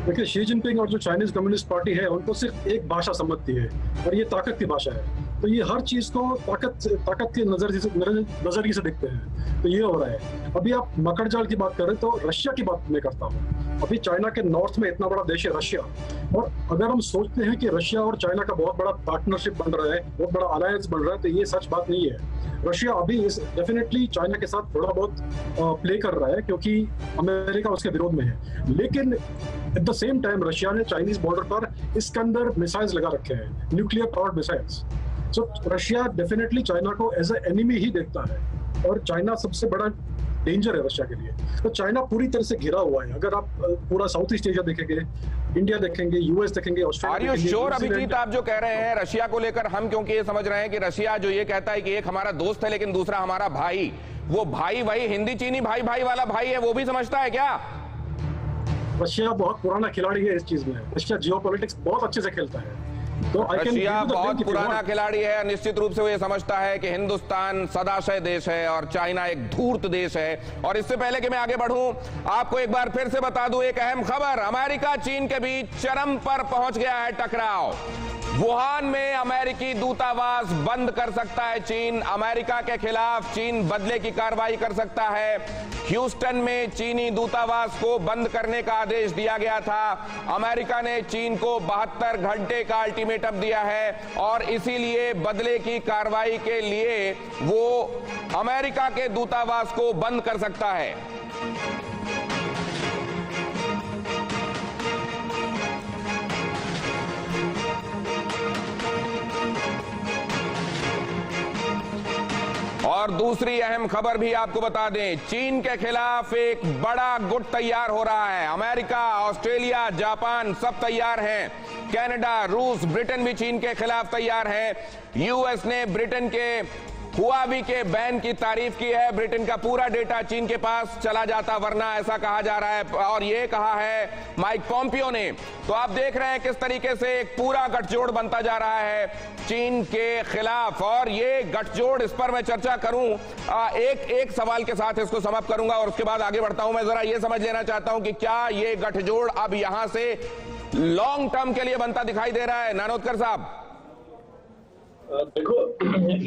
देखिए, शी जिनपिंग और जो चाइनीज कम्युनिस्ट पार्टी है उनको सिर्फ एक भाषा समझती है और ये ताकत की भाषा है। तो ये हर चीज को ताकत के नजरिए से देखते हैं। तो ये हो रहा है। अभी आप मकर जाल की बात कर रहे हैं तो रशिया की बात मैं करता हूँ। अभी चाइना के नॉर्थ में इतना बड़ा देश है रशिया, और अगर हम सोचते हैं कि रशिया और चाइना का बहुत बड़ा पार्टनरशिप बन रहा है, बहुत बड़ा अलायंस बन रहा है, तो ये सच बात नहीं है। रशिया अभी डेफिनेटली चाइना के साथ थोड़ा बहुत प्ले कर रहा है क्योंकि अमेरिका उसके विरोध में है, लेकिन at the same time Russia ने चाइनीज बॉर्डर पर इस्कंदर मिसाइल्स लगा रखे हैं, न्यूक्लियर पावर्ड मिसाइल्स। सो रशिया डेफिनेटली चाइना को एज ए एनिमी ही देखता है, और चाइना सबसे बड़ा डेंजर है रशिया के लिए। तो चाइना पूरी तरह से घिरा हुआ है। अगर आप पूरा साउथ ईस्ट एशिया देखेंगे, इंडिया देखेंगे, यूएस देखेंगे, ऑस्ट्रेलिया देखेंगे। श्योर अभिजीत, आप जो कह रहे हैं रशिया को लेकर, हम क्योंकि ये समझ रहे हैं कि रशिया जो ये कहता है कि एक हमारा दोस्त है लेकिन दूसरा हमारा भाई, वो भाई वही हिंदी चीनी भाई भाई वाला भाई है, वो भी समझता है क्या? रशिया बहुत पुराना खिलाड़ी है इस चीज में। रशिया जियोपॉलिटिक्स बहुत अच्छे से खेलता है। तो रशिया बहुत पुराना खिलाड़ी है। निश्चित रूप से वो ये समझता है कि हिंदुस्तान सदाशय देश है और चाइना एक धूर्त देश है। और इससे पहले कि मैं आगे बढ़ूं, आपको एक बार फिर से बता दूं एक अहम खबर। अमेरिका चीन के बीच चरम पर पहुंच गया है टकराव। वुहान में अमेरिकी दूतावास बंद कर सकता है चीन। अमेरिका के खिलाफ चीन बदले की कार्रवाई कर सकता है। ह्यूस्टन में चीनी दूतावास को बंद करने का आदेश दिया गया था। अमेरिका ने चीन को 72 घंटे का अल्टीमेटम दिया है और इसीलिए बदले की कार्रवाई के लिए वो अमेरिका के दूतावास को बंद कर सकता है। और दूसरी अहम खबर भी आपको बता दें, चीन के खिलाफ एक बड़ा गुट तैयार हो रहा है। अमेरिका, ऑस्ट्रेलिया, जापान सब तैयार हैं। कनाडा, रूस, ब्रिटेन भी चीन के खिलाफ तैयार है। यूएस ने ब्रिटेन के हुआवी के बैन की तारीफ की है। ब्रिटेन का पूरा डेटा चीन के पास चला जाता वरना, ऐसा कहा जा रहा है, और ये कहा है माइक पॉम्पियो ने। तो आप देख रहे हैं किस तरीके से एक पूरा गठजोड़ बनता जा रहा है चीन के खिलाफ। और ये गठजोड़, इस पर मैं चर्चा करूं, एक सवाल के साथ इसको समाप्त करूंगा और उसके बाद आगे बढ़ता हूं। मैं जरा ये समझ लेना चाहता हूं कि क्या ये गठजोड़ अब यहां से लॉन्ग टर्म के लिए बनता दिखाई दे रहा है? नानोदकर साहब, देखो,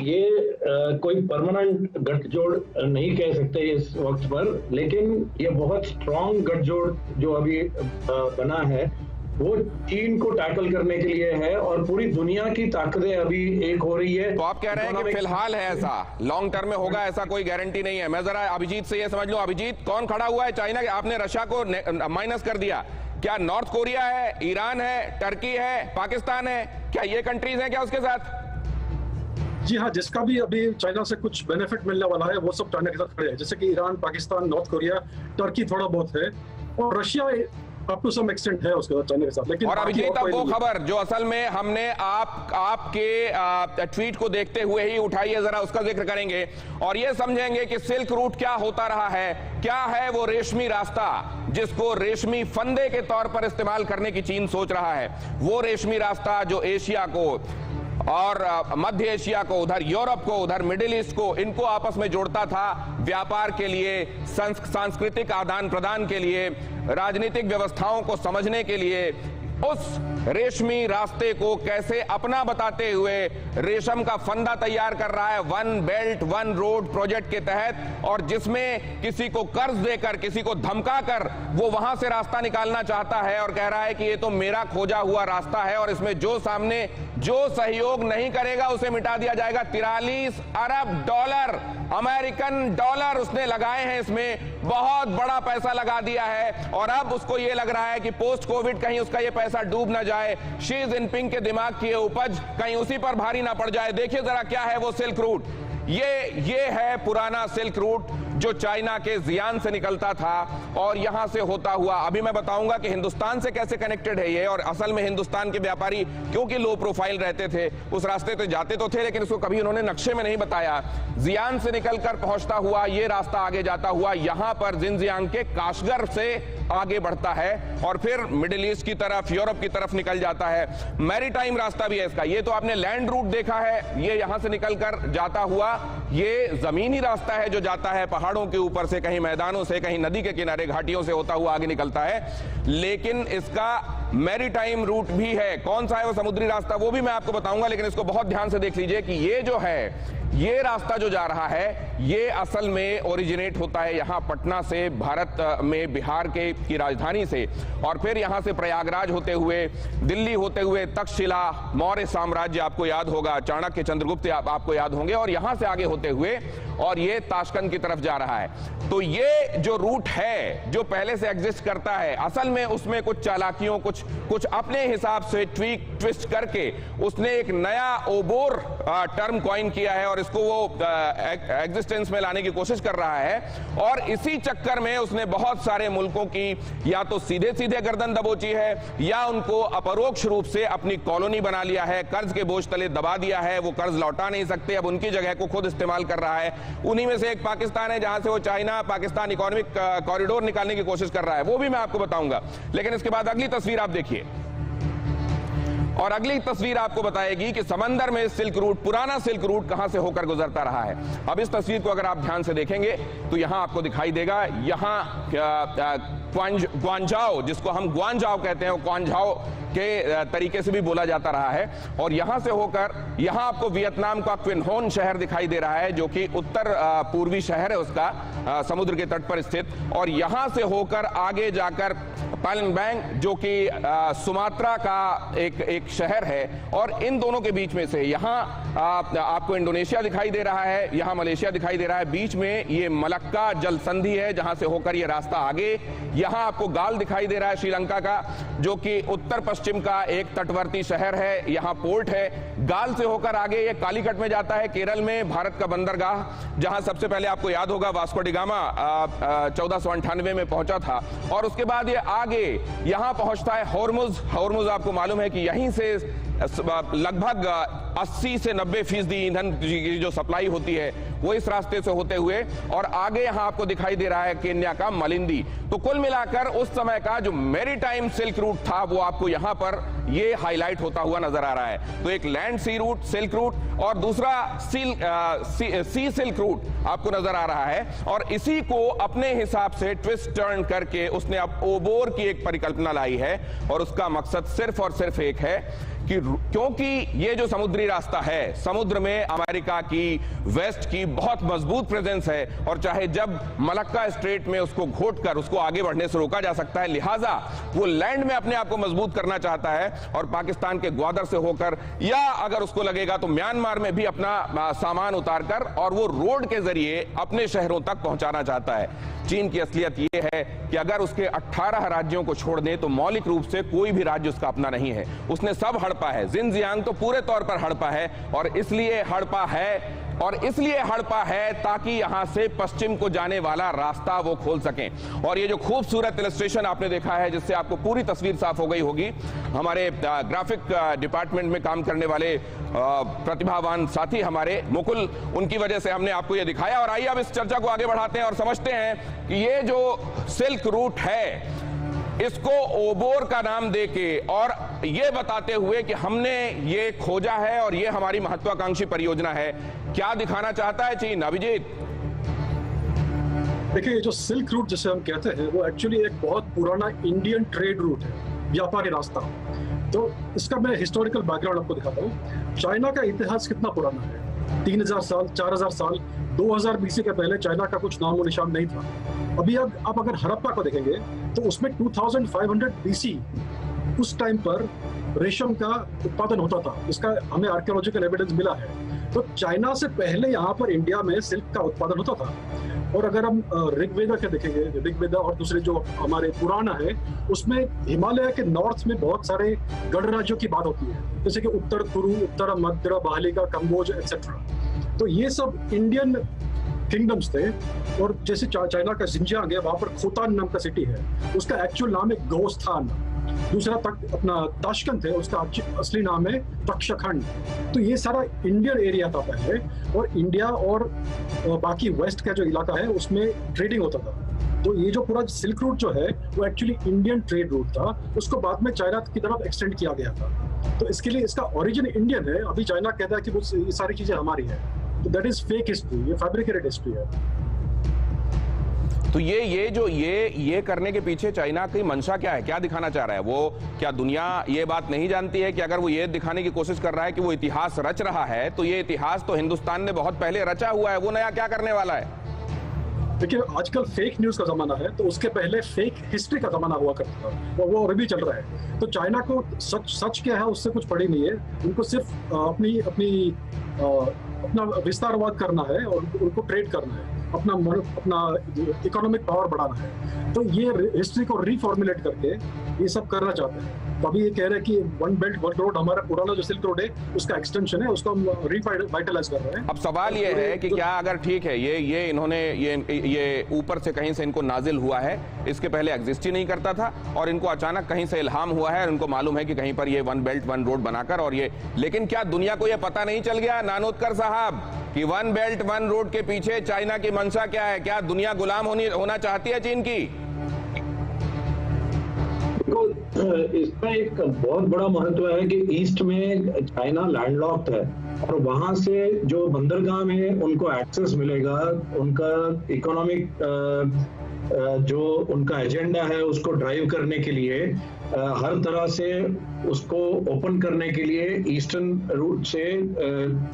ये कोई परमानेंट गठजोड़ नहीं कह सकते इस वक्त पर, लेकिन ये बहुत स्ट्रॉन्ग गठजोड़ जो अभी बना है वो चीन को टैकल करने के लिए है और पूरी दुनिया की ताकतें अभी एक हो रही है। तो आप कह रहे हैं कि फिलहाल है ऐसा, लॉन्ग टर्म में होगा ऐसा कोई गारंटी नहीं है। मैं जरा अभिजीत से ये समझ लूं, अभिजीत, कौन खड़ा हुआ है चाइना के? आपने रशिया को माइनस कर दिया, क्या नॉर्थ कोरिया है, ईरान है, टर्की है, पाकिस्तान है, क्या ये कंट्रीज हैं क्या उसके साथ? जी हाँ, जिसका भी अभी चाइना से कुछ बेनिफिट मिलने वाला है वो सब चाइना के साथ खड़े हैं, जैसे कि Iran, Pakistan, North Korea, Turkey थोड़ा बहुत है, और Russia up to some extent है उसके साथ, चाइना के साथ। लेकिन और अभिजीत, अब वो खबर जो असल में हमने आपके ट्वीट को देखते हुए ही उठाई है, जरा उसका जिक्र करेंगे और ये समझेंगे कि सिल्क रूट क्या होता रहा है, क्या है वो रेशमी रास्ता जिसको रेशमी फंदे के तौर पर इस्तेमाल करने की चीन सोच रहा है। वो रेशमी रास्ता जो एशिया को और मध्य एशिया को, उधर यूरोप को, उधर मिडिल ईस्ट को, इनको आपस में जोड़ता था व्यापार के लिए, सांस्कृतिक आदान प्रदान के लिए, राजनीतिक व्यवस्थाओं को समझने के लिए, उस रेशमी रास्ते को कैसे अपना बताते हुए रेशम का फंदा तैयार कर रहा है one belt one road project के तहत, और जिसमें किसी को कर्ज देकर, किसी को धमकाकर वो वहां से रास्ता निकालना चाहता है और कह रहा है कि ये तो मेरा खोजा हुआ रास्ता है और इसमें जो सामने जो सहयोग नहीं करेगा उसे मिटा दिया जाएगा। 43 अरब डॉलर, अमेरिकन डॉलर उसने लगाए हैं, इसमें बहुत बड़ा पैसा लगा दिया है। और अब उसको ये लग रहा है कि पोस्ट कोविड कहीं उसका ये पैसा डूब ना जाए, शी जिनपिंग के दिमाग की उपज कहीं उसी पर भारी ना पड़ जाए। देखिए जरा क्या है वो सिल्क रूट। ये है पुराना सिल्क रूट जो चाइना के जियान से निकलता था और यहां से होता हुआ, अभी मैं बताऊंगा कि हिंदुस्तान से कैसे कनेक्टेड है ये। और असल में हिंदुस्तान के व्यापारी क्योंकि लो प्रोफाइल रहते थे उस रास्ते तो जाते तो थे, लेकिन उसको कभी उन्होंने नक्शे में नहीं बताया। जियान से निकलकर पहुंचता हुआ ये रास्ता आगे जाता हुआ यहां पर जिनजियांग के काशगर से आगे बढ़ता है और फिर मिडिल ईस्ट की तरफ, यूरोप की तरफ निकल जाता है। मैरीटाइम रास्ता भी है इसका। ये तो आपने लैंड रूट देखा है, ये यहां से निकलकर जाता हुआ ये जमीनी रास्ता है जो जाता है पहाड़ों के ऊपर से, कहीं मैदानों से, कहीं नदी के किनारे घाटियों से होता हुआ आगे निकलता है। लेकिन इसका मैरीटाइम रूट भी है। कौन सा है वो समुद्री रास्ता वो भी मैं आपको बताऊंगा, लेकिन इसको बहुत ध्यान से देख लीजिए कि ये जो है, ये रास्ता जो जा रहा है ये असल में ओरिजिनेट होता है यहां पटना से, भारत में बिहार की राजधानी से, और फिर यहां से प्रयागराज होते हुए, दिल्ली होते हुए, तक्षशिला, मौर्य साम्राज्य आपको याद होगा, चाणक्य, चंद्रगुप्त आपको याद होंगे, और यहां से आगे होते हुए और ये ताशकंद की तरफ जा रहा है। तो ये जो रूट है जो पहले से एग्जिस्ट करता है, असल में उसमें कुछ चालाकियों, कुछ अपने हिसाब से ट्विस्ट करके उसने एक नया ओबोर टर्म कॉइन किया है और इसको वो एग्जिस्टेंस में लाने की कोशिश कर रहा है। और इसी चक्कर में उसने बहुत सारे मुल्कों की या तो सीधे सीधे गर्दन दबोची है या उनको अपरोक्ष रूप से अपनी कॉलोनी बना लिया है, कर्ज के बोझ तले दबा दिया है, वो कर्ज लौटा नहीं सकते, अब उनकी जगह को खुद इस्तेमाल कर रहा है। उन्हीं में से एक पाकिस्तान है जहां से वो चाइना पाकिस्तान इकोनॉमिक कॉरिडोर निकालने की कोशिश कर रहा है, वो भी मैं आपको बताऊंगा। लेकिन इसके बाद अगली तस्वीर आप देखिए, और अगली तस्वीर आपको बताएगी कि समंदर में सिल्क रूट, पुराना सिल्क रूट कहां से होकर गुजरता रहा है। अब इस तस्वीर को अगर आप ध्यान से देखेंगे तो यहां आपको दिखाई देगा, यहां ग्वांझाओ, जिसको हम ग्वांझाओ कहते हैं, वो ग्वांझाओ के तरीके से भी बोला जाता रहा है। और यहां से होकर यहां आपको वियतनाम का क्विन होन शहर दिखाई दे रहा है जो कि उत्तर पूर्वी शहर है उसका, समुद्र के तट पर स्थित। और यहां से होकर आगे जाकर पैलम्बैंग जो कि सुमात्रा का एक शहर है, और इन दोनों के बीच में से यहां आपको इंडोनेशिया दिखाई दे रहा है, यहां मलेशिया दिखाई दे रहा है, बीच में ये मलक्का जल संधि है जहां से होकर ये रास्ता आगे, यहां आपको गाल दिखाई दे रहा है श्रीलंका का जो कि उत्तर पश्चिम का एक तटवर्ती शहर है, यहां पोर्ट है। गाल से होकर आगे ये कालीकट में जाता है, केरल में भारत का बंदरगाह, जहां सबसे पहले आपको याद होगा वास्को डी गामा 1498 में पहुंचा था। और उसके बाद ये आगे यहां पहुंचता है होर्मुज आपको मालूम है कि यहीं से लगभग 80 से 90% ईंधन की जो सप्लाई होती है वो इस रास्ते से होते हुए, और आगे यहां आपको दिखाई दे रहा है केन्या का मलिंदी। तो कुल मिलाकर उस समय का जो मैरीटाइम सिल्क रूट था वो आपको यहां पर ये हाईलाइट होता हुआ नजर आ रहा है। तो एक लैंड सी रूट सिल्क रूट और दूसरा सी सिल्क रूट आपको नजर आ रहा है, और इसी को अपने हिसाब से ट्विस्ट टर्न करके उसने अब ओबोर की एक परिकल्पना लाई है। और उसका मकसद सिर्फ और सिर्फ एक है कि क्योंकि ये जो समुद्री रास्ता है, समुद्र में अमेरिका की, वेस्ट की बहुत मजबूत प्रेजेंस है, और चाहे जब मलक्का स्ट्रेट में उसको घोटकर उसको आगे बढ़ने से रोका जा सकता है, लिहाजा वो लैंड में अपने आप को मजबूत करना चाहता है और पाकिस्तान के ग्वादर से होकर, या अगर उसको लगेगा तो म्यांमार में भी अपना सामान उतारकर और वो रोड के जरिए अपने शहरों तक पहुंचाना चाहता है। चीन की असलियत यह है कि अगर उसके 18 राज्यों को छोड़ दें तो मौलिक रूप से कोई भी राज्य उसका अपना नहीं है। उसने सब हड़पा है, जिनजियांग तो पूरे तौर पर हड़पा है, और इसलिए हड़पा है ताकि यहां से पश्चिम को जाने वाला रास्ता वो खोल सकें। और ये जो खूबसूरत इलस्ट्रेशन आपने देखा है जिससे आपको पूरी तस्वीर साफ हो गई होगी, हमारे ग्राफिक डिपार्टमेंट में काम करने वाले प्रतिभावान साथी हमारे मुकुल, उनकी वजह से हमने आपको ये दिखाया। और आइए अब इस चर्चा को आगे बढ़ाते हैं और समझते हैं कि ये जो सिल्क रूट है इसको ओबोर का नाम देके और ये बताते हुए कि हमने ये खोजा है और ये हमारी महत्वाकांक्षी परियोजना है, क्या दिखाना चाहता है चीन? अभिजीत, देखिए, ये जो सिल्क रूट जिसे हम कहते हैं वो एक्चुअली एक बहुत पुराना इंडियन ट्रेड रूट है। व्यापारी रास्ता। तो इसका मैं हिस्टोरिकल बैकग्राउंड आपको दिखाता हूँ। चाइना का इतिहास कितना पुराना है, 3000 साल, 4000 साल, 2000 BC के पहले चाइना का कुछ नामो निशान नहीं था। अभी आप अगर हड़प्पा को देखेंगे तो उसमें 2500 BC उस टाइम पर रेशम का उत्पादन होता था, इसका हमें आर्कियोलॉजिकल एविडेंस मिला है। तो चाइना से पहले यहाँ पर इंडिया में सिल्क का उत्पादन होता था। और अगर हम ऋग्वेदा के देखेंगे, ऋग्वेदा और दूसरे जो हमारे पुराण है, उसमें हिमालय के नॉर्थ में बहुत सारे गढ़ राज्यों की बात होती है, जैसे कि उत्तर कुरु, उत्तर मध्य बहालिका, कम्बोज एक्सेट्रा। तो ये सब इंडियन किंगडम्स थे। और जैसे चाइना का जिंजियांग है, वहां पर खोतान नाम का सिटी है, उसका एक्चुअल नाम है गोस्थान। दूसरा अपना ताशकंद है, उसका असली नाम है तक्षखंड। तो ये सारा इंडियन एरिया था पहले, और इंडिया और बाकी वेस्ट का जो इलाका है उसमें ट्रेडिंग होता था। तो ये जो पूरा सिल्क रूट जो है वो एक्चुअली इंडियन ट्रेड रूट था, उसको बाद में चाइना की तरफ एक्सटेंड किया गया था। तो इसके लिए इसका ओरिजिन इंडियन है। अभी चाइना कहता है कि वो ये सारी चीजें हमारी है, तो दैट इज फेक हिस्ट्री, ये फैब्रिकेटेड हिस्ट्री है। तो ये करने के पीछे चाइना की मंशा क्या है, क्या दिखाना चाह रहा है वो? क्या दुनिया ये बात नहीं जानती है कि अगर वो ये दिखाने की कोशिश कर रहा है कि वो इतिहास रच रहा है, तो ये इतिहास तो हिंदुस्तान ने बहुत पहले रचा हुआ है, वो नया क्या करने वाला है? देखिए, आजकल फेक न्यूज का जमाना है, तो उसके पहले फेक हिस्ट्री का जमाना हुआ करता था, वो अभी भी चल रहा है। तो चाइना को सच क्या है उससे कुछ पड़ी नहीं है, उनको सिर्फ अपना विस्तारवाद करना है और उनको ट्रेड करना है, अपना इकोनॉमिक पावर बढ़ाना है। तो ये हिस्ट्री को रिफॉर्मुलेट करके ये सब करना चाहते हैं। तो अभी ये कह रहे हैं कि वन बेल्ट वन रोड, हमारा पुराना जो सिल्क रोड है उसका एक्सटेंशन है, उसको हम रिवाइटलाइज कर रहे हैं। अब सवाल ये है कि क्या अगर ठीक है ये इन्होंने ये ऊपर से कहीं से इनको नाजिल हुआ है, इसके पहले एग्जिस्ट ही नहीं करता था, और इनको अचानक कहीं से इल्हाम हुआ है और इनको मालूम है कि कहीं पर ये वन बेल्ट वन रोड बनाकर, और ये, लेकिन क्या दुनिया को ये पता नहीं चल गया नानोदकर साहब कि वन बेल्ट वन रोड के पीछे चाइना की मंशा क्या है? क्या दुनिया गुलाम होना चाहती है चीन की? इसका एक बहुत बड़ा महत्व है कि ईस्ट में चाइना लैंडलॉक्ड है, और वहां से जो बंदरगाह में उनको एक्सेस मिलेगा, उनका इकोनॉमिक जो उनका एजेंडा है उसको ड्राइव करने के लिए, हर तरह से उसको ओपन करने के लिए, ईस्टर्न रूट से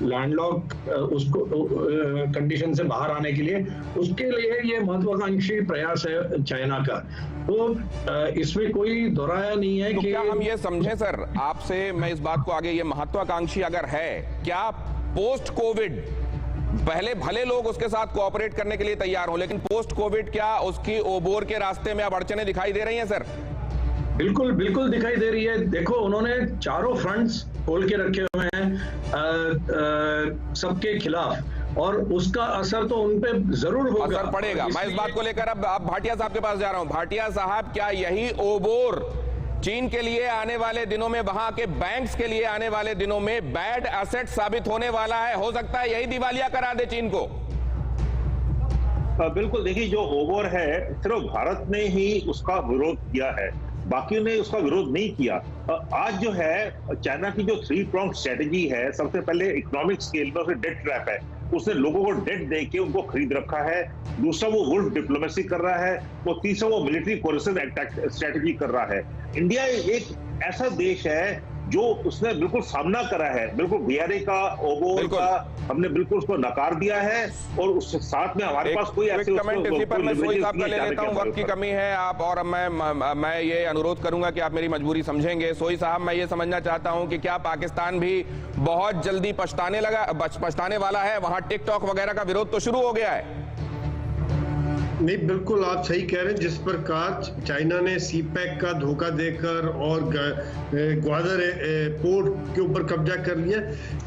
लैंडलॉक उसको कंडीशन से बाहर आने के लिए, उसके लिए ये महत्वाकांक्षी प्रयास है चाइना का। तो इसमें कोई दोहराया नहीं है। तो कि क्या हम ये समझें सर आपसे, मैं इस बात को आगे, ये महत्वाकांक्षी अगर है, क्या पोस्ट कोविड, पहले भले लोग उसके साथ कोऑपरेट करने के लिए तैयार हो, लेकिन पोस्ट कोविड क्या उसकी ओबोर के रास्ते में अब अड़चने दिखाई दे रही हैं सर? बिल्कुल बिल्कुल दिखाई दे रही है। देखो, उन्होंने चारों फ्रंट्स खोल के रखे हुए हैं सबके खिलाफ, और उसका असर तो उन पे जरूर होगा, असर पड़ेगा। मैं इस बात को लेकर अब भाटिया साहब के पास जा रहा हूं। भाटिया साहब, क्या यही ओबोर चीन के लिए आने वाले दिनों में, वहां के बैंक्स के लिए आने वाले दिनों में बैड एसेट साबित होने वाला है? हो सकता है यही दिवालिया करा दे चीन को। बिल्कुल, देखिए, जो ओबोर है सिर्फ भारत ने ही उसका विरोध किया है, बाकी ने उसका विरोध नहीं किया। आज जो है चाइना की जो 3 pronged स्ट्रेटेजी है, सबसे पहले इकोनॉमिक स्केल में उसने डेट ट्रैप है, उसने लोगों को डेट दे के उनको खरीद रखा है। दूसरा वो वुल्फ डिप्लोमेसी कर रहा है, वो तीसरा वो मिलिट्री कोरिसिव स्ट्रेटेजी कर रहा है। इंडिया एक ऐसा देश है जो उसने बिल्कुल सामना करा है, बिल्कुल बीआरए का, ओबोर का, हमने बिल्कुल उसको नकार दिया है, और उसके साथ में हमारे पास कोई ऐसे कमेंट इसी पर मैं सोई साहब का ले लेता हूं, वक्त की कमी है आप, और मैं ये अनुरोध करूंगा कि आप मेरी मजबूरी समझेंगे। सोई साहब, मैं ये समझना चाहता हूं कि क्या पाकिस्तान भी बहुत जल्दी पछताने वाला है? वहां टिकटॉक वगैरह का विरोध तो शुरू हो गया है। नहीं, बिल्कुल आप सही कह रहे हैं। जिस प्रकार चाइना ने सीपैक का धोखा देकर और ग्वादर पोर्ट के ऊपर कब्जा कर लिया,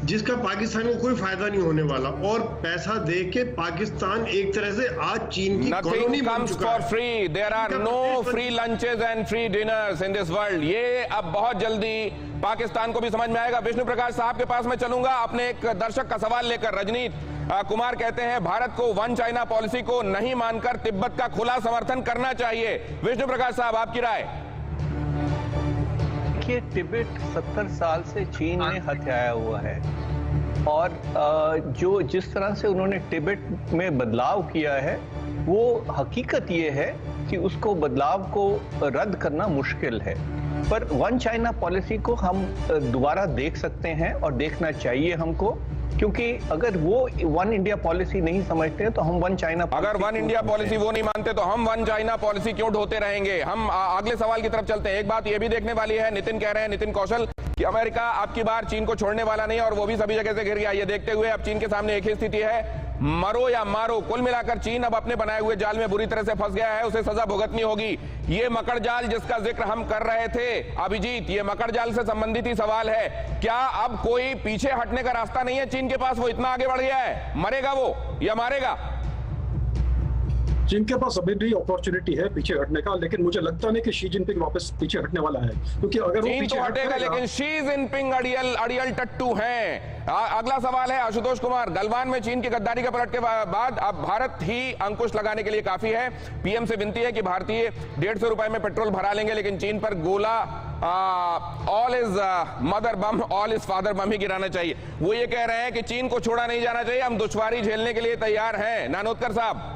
जिसका पाकिस्तान को कोई फायदा नहीं होने वाला, और पैसा दे के पाकिस्तान एक तरह से आज चीन की कॉलोनी बन चुका है। Free, there are no free lunches and free dinners in this world. ये अब बहुत जल्दी पाकिस्तान को भी समझ में आएगा। विष्णु प्रकाश साहब के पास मैं चलूंगा अपने एक दर्शक का सवाल लेकर। रजनीत कुमार कहते हैं भारत को वन चाइना पॉलिसी को नहीं मानकर तिब्बत का खुला समर्थन करना चाहिए। विष्णु प्रकाश साहब, आपकी राय? देखिए, तिब्बत 70 साल से चीन ने हथियाया हुआ है, और जिस तरह से उन्होंने तिब्बत में बदलाव किया है, वो हकीकत ये है कि उसको बदलाव को रद्द करना मुश्किल है। पर वन चाइना पॉलिसी को हम दोबारा देख सकते हैं और देखना चाहिए हमको, क्योंकि अगर वो वन इंडिया पॉलिसी नहीं समझते हैं तो हम वन चाइना, अगर वन इंडिया पॉलिसी वो नहीं मानते तो हम वन चाइना पॉलिसी क्यों ढोते रहेंगे? हम अगले सवाल की तरफ चलते हैं। एक बात ये भी देखने वाली है, नितिन कह रहे हैं, नितिन कौशल, कि अमेरिका अब की बार चीन को छोड़ने वाला नहीं और वो भी सभी जगह से घिर गया। ये देखते हुए अब चीन के सामने एक ही स्थिति है, मरो या मारो। कुल मिलाकर चीन अब अपने बनाए हुए जाल में बुरी तरह से फंस गया है, उसे सजा भुगतनी होगी। ये मकड़ जाल जिसका जिक्र हम कर रहे थे अभिजीत, ये मकड़ जाल से संबंधित ही सवाल है। क्या अब कोई पीछे हटने का रास्ता नहीं है चीन के पास? वो इतना आगे बढ़ गया है, मरेगा वो या मारेगा? चीन के पास अभी भी अपॉर्चुनिटी है पीछे हटने का, लेकिन मुझे लगता नहीं कि शी जिनपिंग वापस पीछे हटने वाला है, क्योंकि अगर चीन तो हटेगा लेकिन शी जिनपिंग अड़ियल टट्टू हैं। अगला सवाल है आशुतोष कुमार, गलवान में चीन की गद्दारी के पलट के बाद अब भारत ही अंकुश लगाने के लिए काफी है। पीएम से विनती है कि भारतीय 150 रुपए में पेट्रोल भरा लेंगे, लेकिन चीन पर गोला all is mother bomb, all is father bomb ही गिराना चाहिए। वो ये कह रहे हैं कि चीन को छोड़ा नहीं जाना चाहिए, हम दुश्वारी झेलने के लिए तैयार हैं। नानोदकर साहब,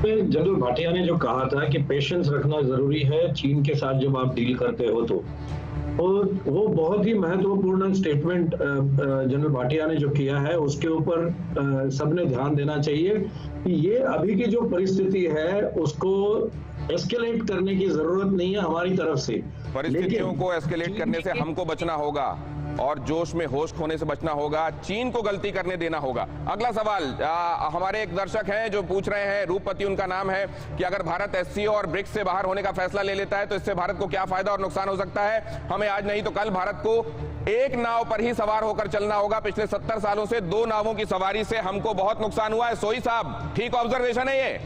जनरल भाटिया ने जो कहा था कि पेशेंस रखना जरूरी है चीन के साथ जब आप डील करते हो तो, और वो बहुत ही महत्वपूर्ण स्टेटमेंट जनरल भाटिया ने जो किया है उसके ऊपर सबने ध्यान देना चाहिए कि ये अभी की जो परिस्थिति है उसको एस्केलेट करने की जरूरत नहीं है हमारी तरफ से। परिस्थितियों को एस्केलेट करने से हमको बचना होगा और जोश में होश खोने से बचना होगा, चीन को गलती करने देना होगा। अगला सवाल, हमारे एक दर्शक हैं जो पूछ रहे हैं, रूपपति उनका नाम है, कि अगर भारत एससीओ और ब्रिक्स से बाहर होने का फैसला ले लेता है तो इससे भारत को क्या फायदा और नुकसान हो सकता है? हमें आज नहीं तो कल भारत को एक नाव पर ही सवार होकर चलना होगा। पिछले 70 सालों से 2 नावों की सवारी से हमको बहुत नुकसान हुआ है। सोई साहब, ठीक ऑब्जर्वेशन है ये?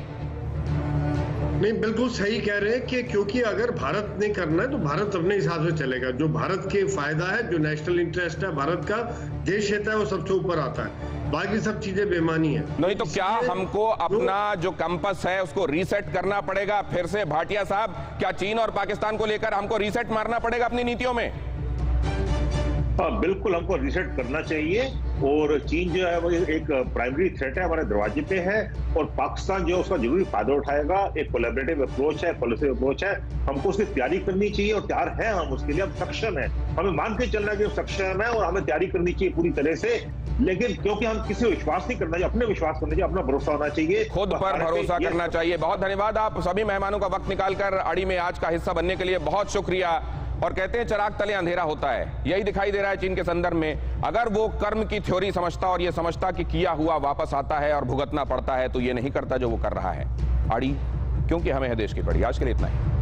नहीं, बिल्कुल सही कह रहे हैं कि क्योंकि अगर भारत ने करना है तो भारत अपने हिसाब से चलेगा। जो भारत के फायदा है, जो नेशनल इंटरेस्ट है, भारत का देश हित है, वो सबसे ऊपर आता है। बाकी सब चीजें बेमानी है। नहीं तो क्या हमको अपना जो कंपस है उसको रीसेट करना पड़ेगा फिर से? भाटिया साहब, क्या चीन और पाकिस्तान को लेकर हमको रीसेट मारना पड़ेगा अपनी नीतियों में? हाँ, बिल्कुल हमको रीसेट करना चाहिए। और चीन जो है वो एक प्राइमरी थ्रेट है, हमारे दरवाजे पे है, और पाकिस्तान जो है उसका जरूरी फायदा उठाएगा। एक कोलैबोरेटिव अप्रोच है, पॉलिसी अप्रोच है, हमको उसकी तैयारी करनी चाहिए और तैयार है हम उसके लिए, हम सक्षम है। हमें मान के चलना है कि हम सक्षम है और हमें तैयारी करनी चाहिए पूरी तरह से। लेकिन क्योंकि हम किसी को विश्वास नहीं करना चाहिए, अपने विश्वास करना चाहिए, अपना भरोसा होना चाहिए, खुद पर भरोसा करना चाहिए। बहुत धन्यवाद, आप सभी मेहमानों का वक्त निकालकर अड़ी में आज का हिस्सा बनने के लिए बहुत शुक्रिया। और कहते हैं चिराग तले अंधेरा होता है, यही दिखाई दे रहा है चीन के संदर्भ में। अगर वो कर्म की थ्योरी समझता और ये समझता कि किया हुआ वापस आता है और भुगतना पड़ता है, तो ये नहीं करता जो वो कर रहा है। अड़ी क्योंकि हमें है देश की पड़ी। आज के लिए इतना ही।